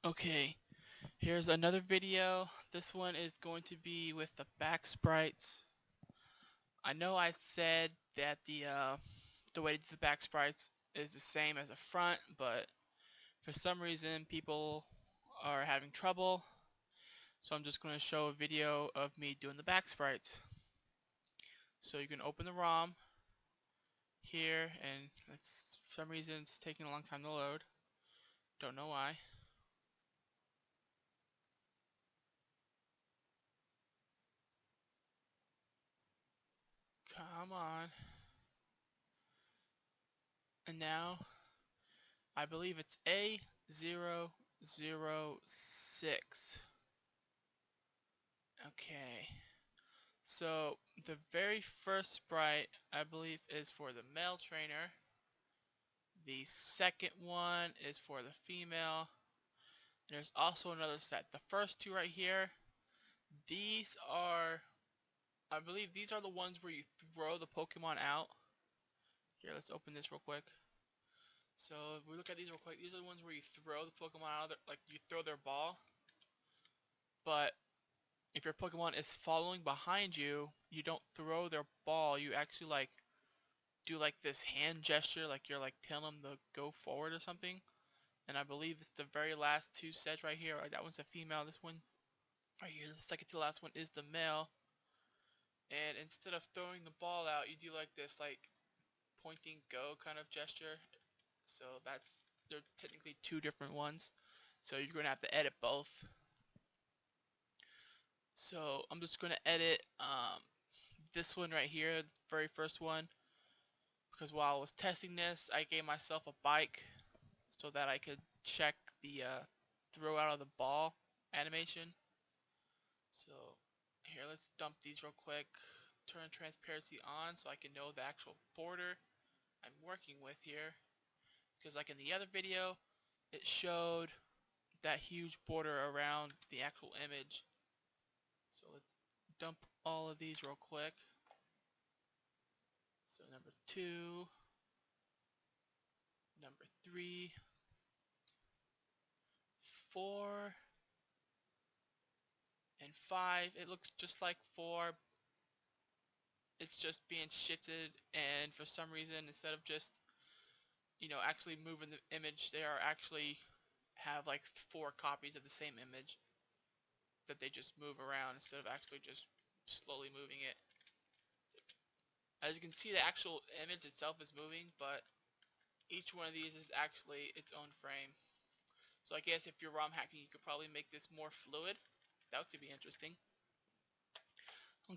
Okay, here's another video. This one is going to be with the back sprites. I know I said that the way to do the back sprites is the same as the front, but for some reason people are having trouble. So I'm just going to show a video of me doing the back sprites. So you can open the ROM here, and for some reason it's taking a long time to load. Don't know why. Come on. And now I believe it's A006. Okay. So the very first sprite I believe is for the male trainer. The second one is for the female. And there's also another set. The first two right here, these are, I believe these are the ones where you throw the Pokemon out. Here, let's open this real quick. So if we look at these real quick, these are the ones where you throw the Pokemon out of their, like you throw their ball. But if your Pokemon is following behind you, you don't throw their ball. You actually like do like this hand gesture, like you're like telling them to go forward or something. And I believe it's the very last two sets right here. That one's a female. This one right here, the second to the last one is the male. And instead of throwing the ball out, you do like this like pointing go kind of gesture. So they're technically two different ones. So you're gonna have to edit both. So I'm just gonna edit this one right here, the very first one, because while I was testing this, I gave myself a bike so that I could check the throw out of the ball animation. So here, let's dump these real quick. Turn transparency on so I can know the actual border I'm working with here. Because like in the other video, it showed that huge border around the actual image. So let's dump all of these real quick. So number 2, number 3, 4, and 5. It looks just like 4. It's just being shifted, and for some reason, instead of just, actually moving the image, they are actually have like 4 copies of the same image that they just move around instead of actually just slowly moving it. As you can see, the actual image itself is moving, but each one of these is actually its own frame. So I guess if you're ROM hacking, you could probably make this more fluid. That could be interesting.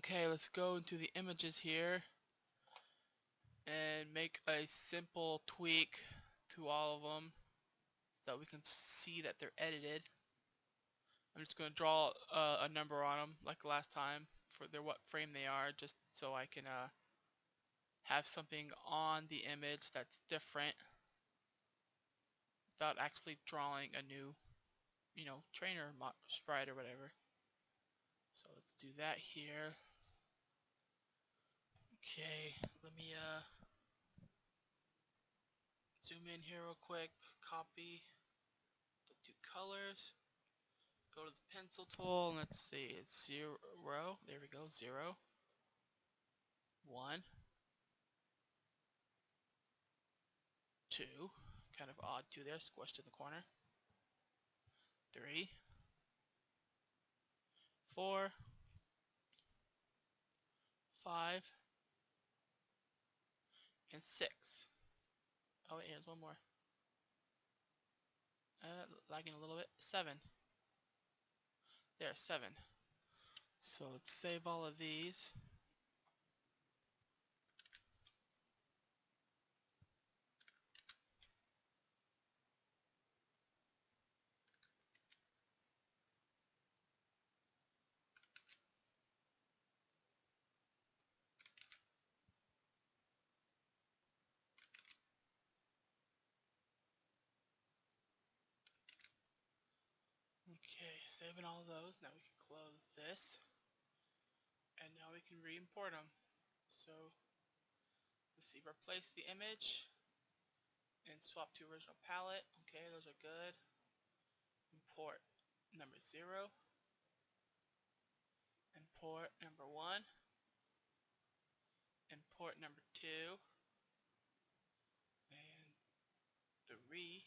Okay, let's go into the images here and make a simple tweak to all of them so that we can see that they're edited. I'm just going to draw a number on them like last time for what frame they are, just so I can have something on the image that's different without actually drawing a new, trainer sprite or whatever. So let's do that here. Okay, let me zoom in here real quick, copy the 2 colors, go to the pencil tool, and let's see, it's 0, there we go, 0, 1, 2, kind of odd 2 there, squished in the corner, 3, 4, 5, and 6. Oh wait, here's one more. Lagging a little bit. 7. There, 7. So let's save all of these. Okay, saving all of those. Now we can close this. And now we can re-import them. So, let's see, replace the image and swap to original palette. Okay, those are good. port number 0, and port number 1, and port number 2, and 3,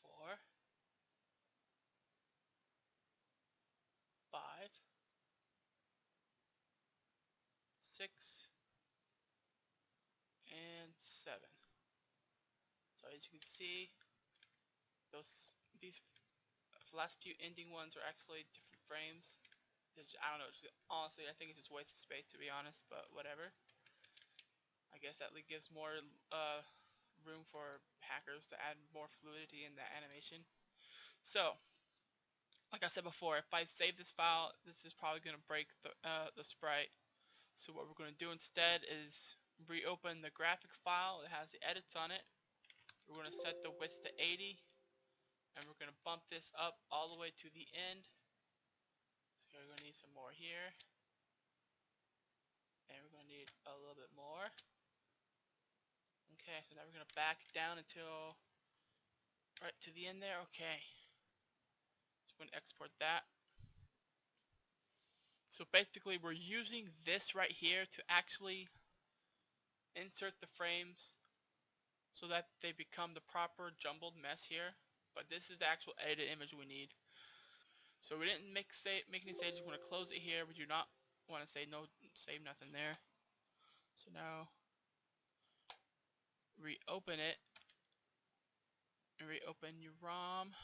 4, 5, 6, and 7. So as you can see, these last few ending ones are actually different frames. I don't know, honestly, I think it's just wasted space, to be honest, but whatever. I guess that gives more room for hackers to add more fluidity in the animation. So, like I said before, if I save this file, this is probably going to break the sprite. So what we're going to do instead is reopen the graphic file that has the edits on it. We're going to set the width to 80, and we're going to bump this up all the way to the end. So we're going to need some more here, and we're going to need a little bit more. Okay, so now we're going to back down until right to the end there. Okay, so we're going to export that. So basically we're using this right here to actually insert the frames so that they become the proper jumbled mess here. But this is the actual edited image we need. So we didn't make any saves. We're going to close it here. We do not want to save nothing there. So now reopen it and reopen your ROM.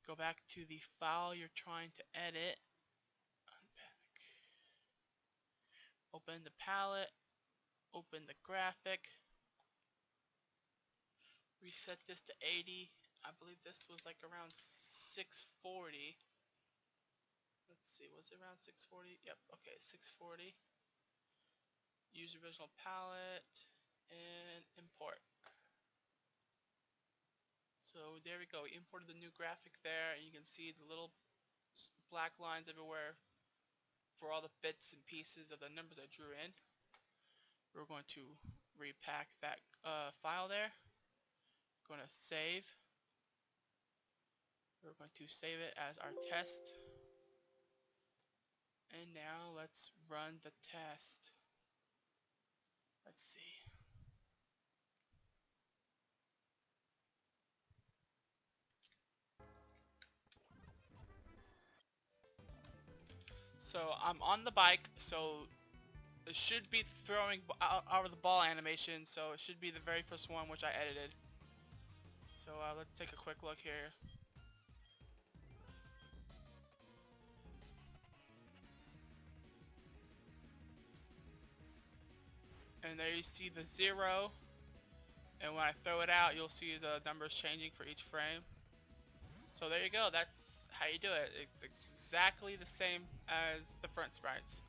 Go back to the file you're trying to edit. Unpack. Open the palette. Open the graphic. Reset this to 80. I believe this was like around 640. Let's see, was it around 640? Yep, okay, 640. Use original palette and import. So there we go. We imported the new graphic there, and you can see the little black lines everywhere for all the bits and pieces of the numbers I drew in. We're going to repack that file there. We're going to save. We're going to save it as our test. And now let's run the test. Let's see. So I'm on the bike, so it should be throwing out of the ball animation, so it should be the very first one which I edited. So let's take a quick look here. And there you see the 0, and when I throw it out you'll see the numbers changing for each frame. So there you go, that's how you do it. It's exactly the same as the front sprites.